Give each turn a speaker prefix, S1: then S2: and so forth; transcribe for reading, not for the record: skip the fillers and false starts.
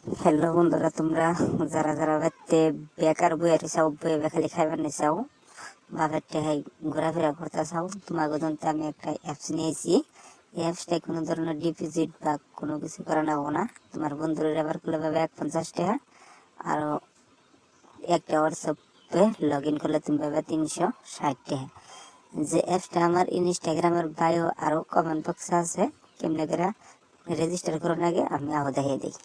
S1: Hello বন্ধুরা, তোমরা যারা যারা বাড়িতে বেকার বইয়ে চাও, বইয়ে খালি খাইবার নি চাও, বাপের টেহাই ঘোরাফেরা করতে চাও, তোমার পর্যন্ত আমি একটা অ্যাপস নিয়েছি। এই অ্যাপসটাই কোনো ধরনের ডিপোজিট বা কোনো কিছু করা নেবো না। তোমার বন্ধুরা ব্যবহার করলে পাবে 50 টাকা, আর একটা হোয়াটসঅ্যাপে লগ ইন করলে তুমি পাবে 360 টাকা। যে অ্যাপসটা আমার ইনস্টাগ্রামের বায়ো আরও কমেন্ট বক্সে আছে, কেমনে করে রেজিস্টার করার আগে আমি আরও দেখিয়ে দিই।